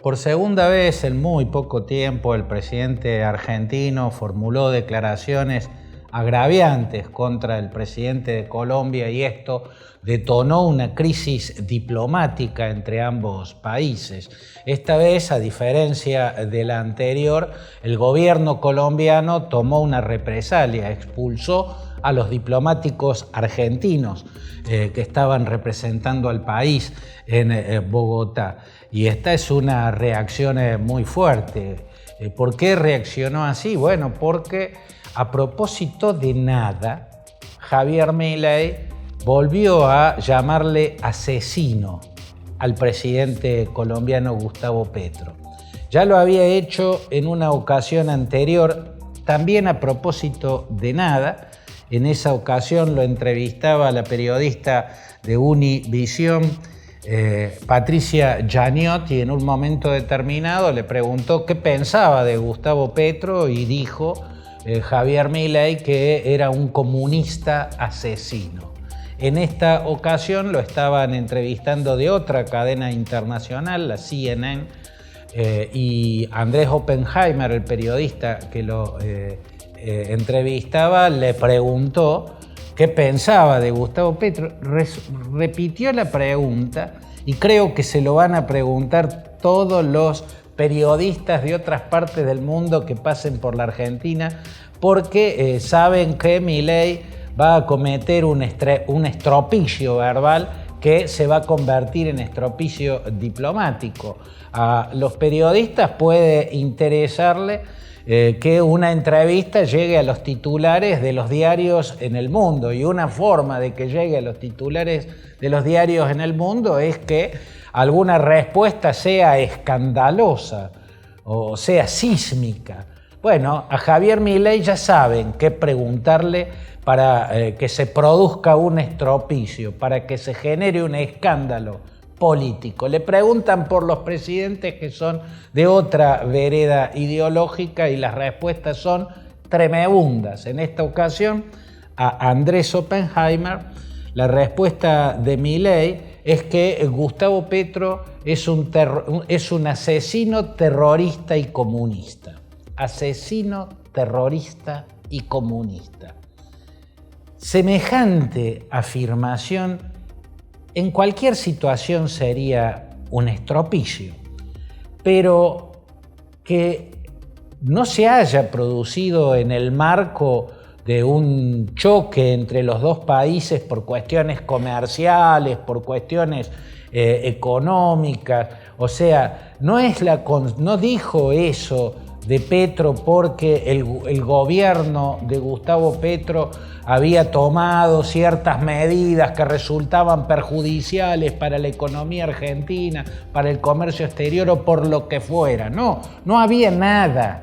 Por segunda vez en muy poco tiempo, el presidente argentino formuló declaraciones agraviantes contra el presidente de Colombia y esto detonó una crisis diplomática entre ambos países. Esta vez, a diferencia de la anterior, el gobierno colombiano tomó una represalia, expulsó a los diplomáticos argentinos que estaban representando al país en Bogotá. Y esta es una reacción muy fuerte. ¿Por qué reaccionó así? Bueno, porque a propósito de nada, Javier Milei volvió a llamarle asesino al presidente colombiano Gustavo Petro. Ya lo había hecho en una ocasión anterior, también a propósito de nada. En esa ocasión lo entrevistaba la periodista de Univisión, Patricia Giannotti, y en un momento determinado le preguntó qué pensaba de Gustavo Petro y dijo Javier Milei que era un comunista asesino. En esta ocasión lo estaban entrevistando de otra cadena internacional, la CNN, y Andrés Oppenheimer, el periodista que lo entrevistaba, le preguntó qué pensaba de Gustavo Petro. Repitió la pregunta y creo que se lo van a preguntar todos los periodistas de otras partes del mundo que pasen por la Argentina, porque saben que Milei va a cometer un estropicio verbal que se va a convertir en estropicio diplomático. A los periodistas puede interesarle que una entrevista llegue a los titulares de los diarios en el mundo, y una forma de que llegue a los titulares de los diarios en el mundo es que alguna respuesta sea escandalosa o sea sísmica. Bueno, a Javier Milei ya saben qué preguntarle para que se produzca un estropicio, para que se genere un escándalo político. Le preguntan por los presidentes que son de otra vereda ideológica y las respuestas son tremebundas. En esta ocasión, a Andrés Oppenheimer, la respuesta de Milei es que Gustavo Petro es un asesino, terrorista y comunista. Asesino, terrorista y comunista. Semejante afirmación en cualquier situación sería un estropicio, pero que no se haya producido en el marco de un choque entre los dos países por cuestiones comerciales, por cuestiones económicas. O sea, no dijo eso de Petro porque el gobierno de Gustavo Petro había tomado ciertas medidas que resultaban perjudiciales para la economía argentina, para el comercio exterior o por lo que fuera. No había nada.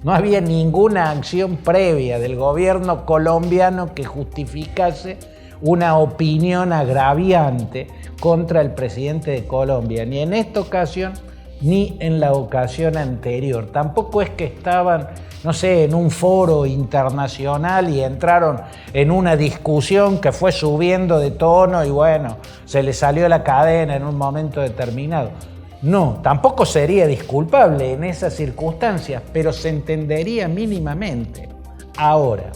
No había ninguna acción previa del gobierno colombiano que justificase una opinión agraviante contra el presidente de Colombia, ni en esta ocasión ni en la ocasión anterior. Tampoco es que estaban, no sé, en un foro internacional y entraron en una discusión que fue subiendo de tono y bueno, se le salió la cadena en un momento determinado. No, tampoco sería disculpable en esas circunstancias, pero se entendería mínimamente. Ahora,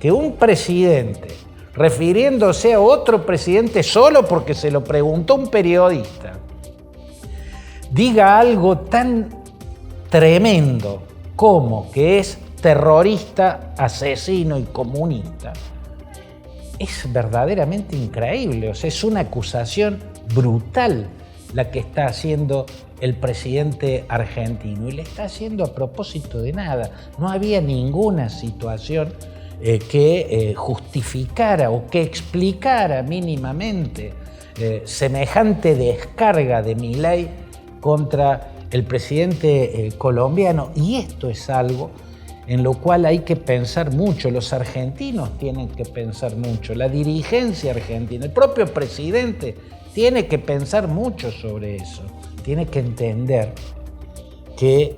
que un presidente, refiriéndose a otro presidente solo porque se lo preguntó un periodista, diga algo tan tremendo como que es terrorista, asesino y comunista, es verdaderamente increíble. O sea, es una acusación brutal la que está haciendo el presidente argentino, y le está haciendo a propósito de nada. No había ninguna situación que justificara o que explicara mínimamente semejante descarga de Milei contra el presidente colombiano. Y esto es algo en lo cual hay que pensar mucho. Los argentinos tienen que pensar mucho, la dirigencia argentina, el propio presidente tiene que pensar mucho sobre eso. Tiene que entender que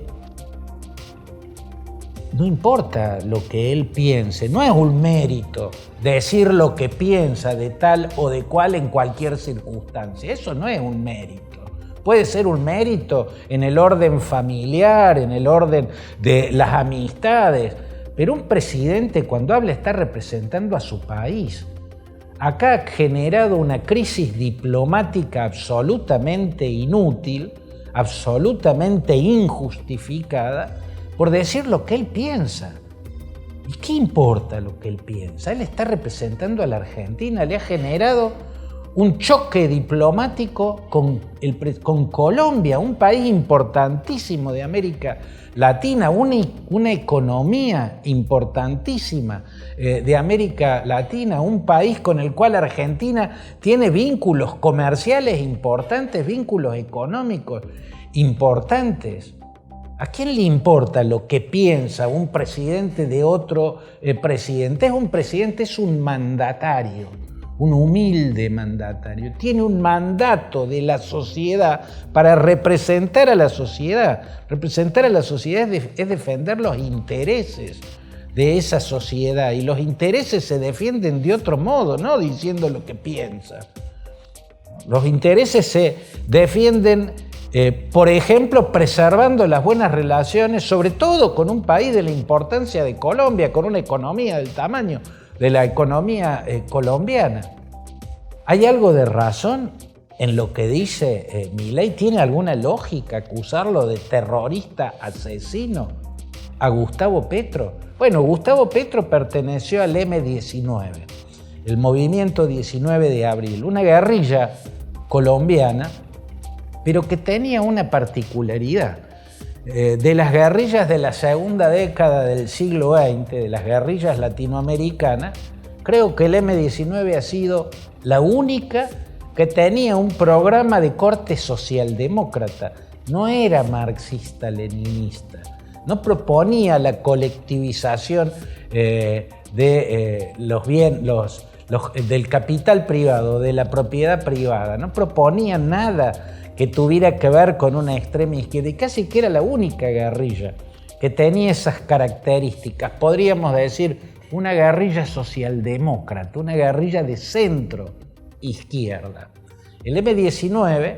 no importa lo que él piense, no es un mérito decir lo que piensa de tal o de cual en cualquier circunstancia. Eso no es un mérito. Puede ser un mérito en el orden familiar, en el orden de las amistades, pero un presidente cuando habla está representando a su país. Acá ha generado una crisis diplomática absolutamente inútil, absolutamente injustificada, por decir lo que él piensa. ¿Y qué importa lo que él piensa? Él está representando a la Argentina, le ha generado un choque diplomático con Colombia, un país importantísimo de América Latina, una economía importantísima de América Latina, un país con el cual Argentina tiene vínculos comerciales importantes, vínculos económicos importantes. ¿A quién le importa lo que piensa un presidente de otro presidente? Un presidente es un mandatario, un humilde mandatario. Tiene un mandato de la sociedad para representar a la sociedad. Representar a la sociedad es defender los intereses de esa sociedad, y los intereses se defienden de otro modo, no diciendo lo que piensa. Los intereses se defienden por ejemplo, preservando las buenas relaciones, sobre todo con un país de la importancia de Colombia, con una economía del tamaño de la economía colombiana. ¿Hay algo de razón en lo que dice Milei? ¿Tiene alguna lógica acusarlo de terrorista asesino a Gustavo Petro? Bueno, Gustavo Petro perteneció al M-19, el movimiento 19 de abril, una guerrilla colombiana, pero que tenía una particularidad. De las guerrillas de la segunda década del siglo XX, de las guerrillas latinoamericanas, creo que el M-19 ha sido la única que tenía un programa de corte socialdemócrata. No era marxista-leninista, no proponía la colectivización del capital privado, de la propiedad privada, no proponía nada que tuviera que ver con una extrema izquierda, y casi que era la única guerrilla que tenía esas características. Podríamos decir una guerrilla socialdemócrata, una guerrilla de centro izquierda. El M-19,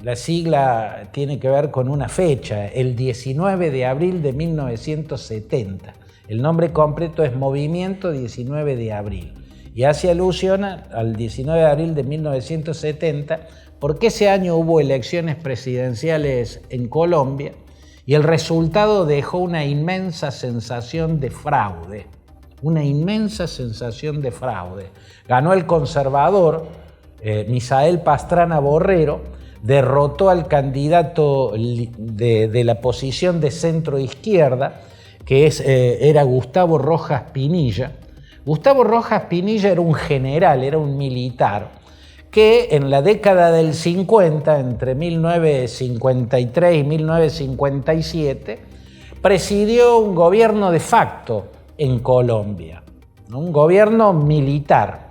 la sigla tiene que ver con una fecha, el 19 de abril de 1970. El nombre completo es Movimiento 19 de Abril y hace alusión al 19 de abril de 1970 porque ese año hubo elecciones presidenciales en Colombia y el resultado dejó una inmensa sensación de fraude. Una inmensa sensación de fraude. Ganó el conservador Misael Pastrana Borrero, derrotó al candidato de la posición de centro-izquierda, que era Gustavo Rojas Pinilla. Gustavo Rojas Pinilla era un general, era un militar, que en la década del 50, entre 1953 y 1957, presidió un gobierno de facto en Colombia, un gobierno militar,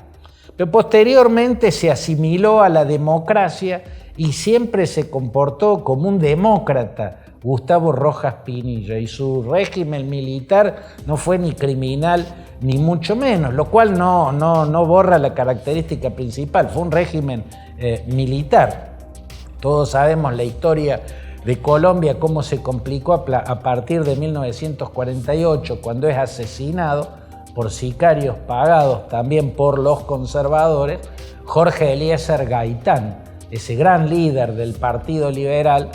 pero posteriormente se asimiló a la democracia y siempre se comportó como un demócrata, Gustavo Rojas Pinilla, y su régimen militar no fue ni criminal ni mucho menos, lo cual no borra la característica principal, fue un régimen militar. Todos sabemos la historia de Colombia, cómo se complicó a partir de 1948, cuando es asesinado por sicarios pagados también por los conservadores, Jorge Eliezer Gaitán, ese gran líder del Partido Liberal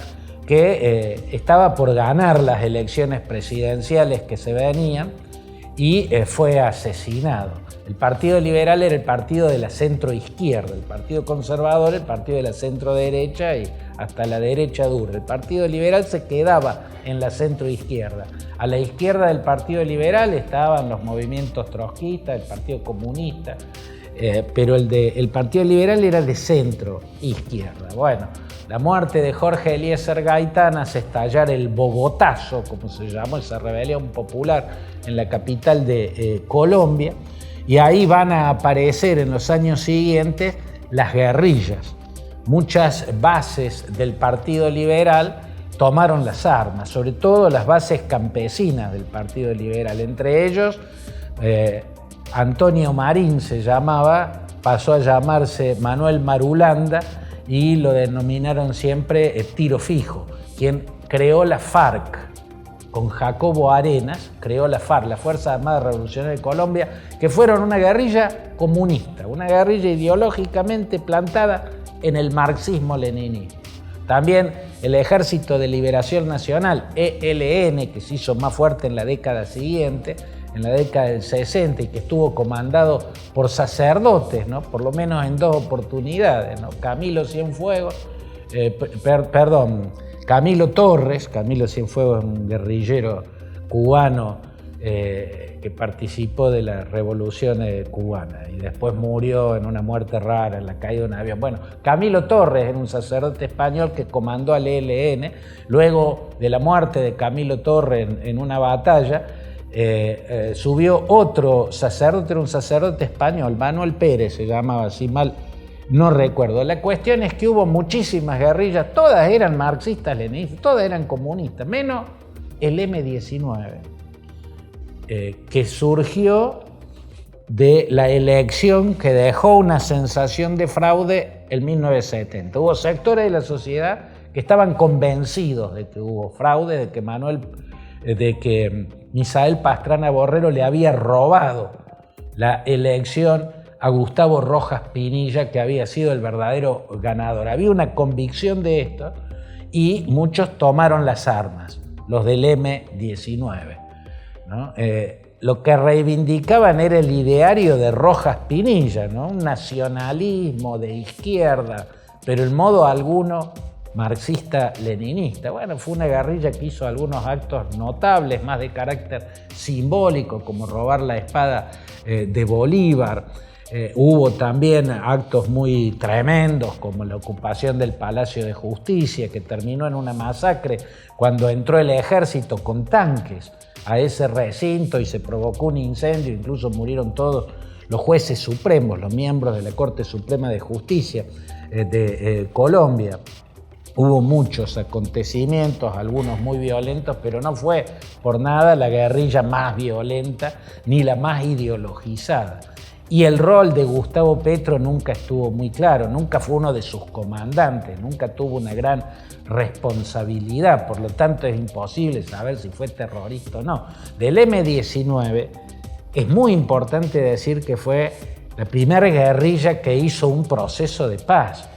que estaba por ganar las elecciones presidenciales que se venían y fue asesinado. El Partido Liberal era el partido de la centro-izquierda, el Partido Conservador el partido de la centro-derecha y hasta la derecha dura. El Partido Liberal se quedaba en la centro-izquierda. A la izquierda del Partido Liberal estaban los movimientos trotskistas, el Partido Comunista, pero el Partido Liberal era de centro-izquierda. Bueno, la muerte de Jorge Eliezer Gaitán hace estallar el Bogotazo, como se llamó, esa rebelión popular en la capital de Colombia, y ahí van a aparecer en los años siguientes las guerrillas. Muchas bases del Partido Liberal tomaron las armas, sobre todo las bases campesinas del Partido Liberal. Entre ellos, Antonio Marín se llamaba, pasó a llamarse Manuel Marulanda, y lo denominaron siempre tiro fijo, quien creó la FARC. Con Jacobo Arenas, creó la FARC, la Fuerza Armada Revolucionaria de Colombia, que fueron una guerrilla comunista, una guerrilla ideológicamente plantada en el marxismo-leninismo. También el Ejército de Liberación Nacional, ELN, que se hizo más fuerte en la década siguiente, en la década del 60, y que estuvo comandado por sacerdotes, ¿no? Por lo menos en 2 oportunidades, ¿no? Camilo Torres, Camilo Cienfuegos es un guerrillero cubano que participó de la revolución cubana y después murió en una muerte rara, en la caída de un avión. Bueno, Camilo Torres era un sacerdote español que comandó al ELN. Luego de la muerte de Camilo Torres en una batalla, subió otro sacerdote, era un sacerdote español, Manuel Pérez se llamaba, así mal no recuerdo. La cuestión es que hubo muchísimas guerrillas, todas eran marxistas, leninistas, todas eran comunistas, menos el M-19, que surgió de la elección que dejó una sensación de fraude en 1970. Hubo sectores de la sociedad que estaban convencidos de que hubo fraude, de que Misael Pastrana Borrero le había robado la elección a Gustavo Rojas Pinilla, que había sido el verdadero ganador. Había una convicción de esto y muchos tomaron las armas, los del M-19, ¿no? Lo que reivindicaban era el ideario de Rojas Pinilla, ¿no? Un nacionalismo de izquierda, pero en modo alguno marxista-leninista. Bueno, fue una guerrilla que hizo algunos actos notables, más de carácter simbólico, como robar la espada de Bolívar. Hubo también actos muy tremendos, como la ocupación del Palacio de Justicia, que terminó en una masacre cuando entró el ejército con tanques a ese recinto y se provocó un incendio, incluso murieron todos los jueces supremos, los miembros de la Corte Suprema de Justicia de Colombia. Hubo muchos acontecimientos, algunos muy violentos, pero no fue por nada la guerrilla más violenta ni la más ideologizada. Y el rol de Gustavo Petro nunca estuvo muy claro, nunca fue uno de sus comandantes, nunca tuvo una gran responsabilidad, por lo tanto es imposible saber si fue terrorista o no. Del M-19 es muy importante decir que fue la primera guerrilla que hizo un proceso de paz.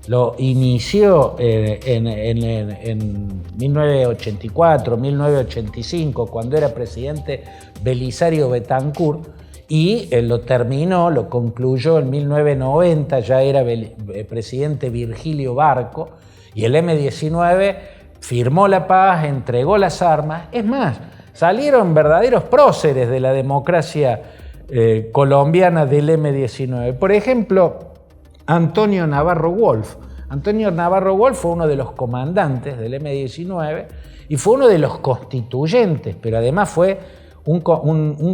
Lo inició en 1984, 1985, cuando era presidente Belisario Betancur, y lo concluyó en 1990, ya era presidente Virgilio Barco, y el M-19 firmó la paz, entregó las armas. Es más, salieron verdaderos próceres de la democracia colombiana del M-19. Por ejemplo, Antonio Navarro Wolf. Antonio Navarro Wolf fue uno de los comandantes del M-19 y fue uno de los constituyentes, pero además fue un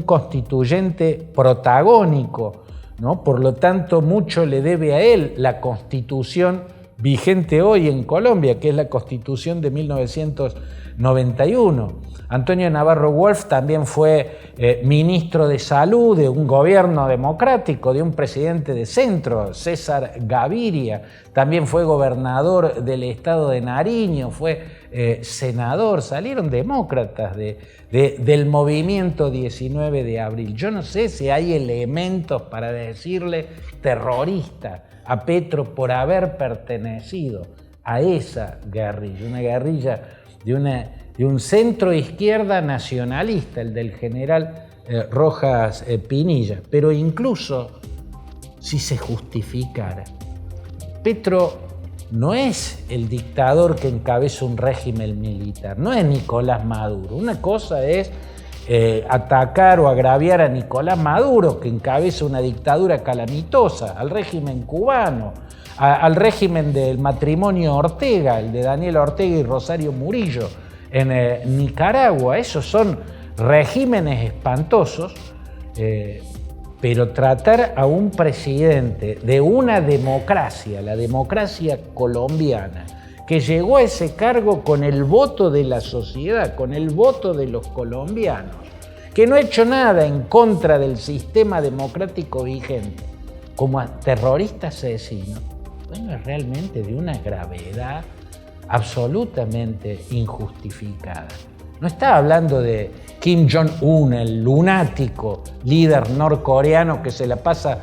constituyente protagónico, ¿no? Por lo tanto, mucho le debe a él la constitución vigente hoy en Colombia, que es la Constitución de 1991. Antonio Navarro Wolf también fue ministro de Salud de un gobierno democrático, de un presidente de centro, César Gaviria. También fue gobernador del estado de Nariño, fue senador. Salieron demócratas del movimiento 19 de abril. Yo no sé si hay elementos para decirle terrorista a Petro por haber pertenecido a esa guerrilla, una guerrilla de un centro izquierda nacionalista, el del general Rojas Pinilla. Pero incluso si se justificara, Petro no es el dictador que encabeza un régimen militar, no es Nicolás Maduro. Una cosa es atacar o agraviar a Nicolás Maduro, que encabeza una dictadura calamitosa, al régimen cubano, al régimen del matrimonio Ortega, el de Daniel Ortega y Rosario Murillo en Nicaragua. Esos son regímenes espantosos, pero tratar a un presidente de una democracia, la democracia colombiana, que llegó a ese cargo con el voto de la sociedad, con el voto de los colombianos, que no ha hecho nada en contra del sistema democrático vigente, como a terrorista asesino, bueno, es realmente de una gravedad absolutamente injustificada. No está hablando de Kim Jong-un, el lunático líder norcoreano que se la pasa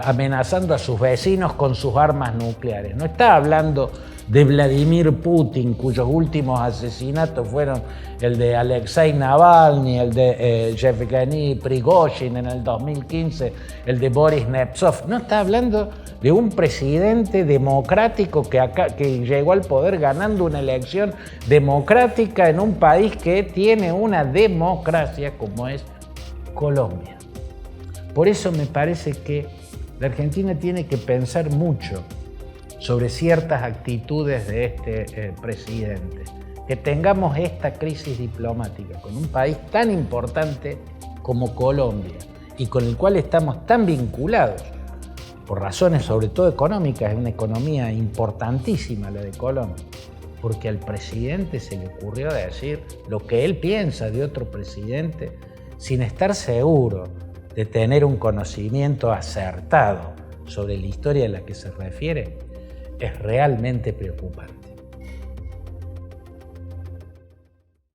amenazando a sus vecinos con sus armas nucleares. No está hablando de Vladimir Putin, cuyos últimos asesinatos fueron el de Alexei Navalny, el de Yevgeny Prigozhin en el 2015, el de Boris Nemtsov. No está hablando de un presidente democrático que llegó al poder ganando una elección democrática en un país que tiene una democracia como es Colombia. Por eso me parece que la Argentina tiene que pensar mucho sobre ciertas actitudes de este presidente. Que tengamos esta crisis diplomática con un país tan importante como Colombia y con el cual estamos tan vinculados, por razones sobre todo económicas, es una economía importantísima la de Colombia, porque al presidente se le ocurrió decir lo que él piensa de otro presidente sin estar seguro de tener un conocimiento acertado sobre la historia a la que se refiere, es realmente preocupante.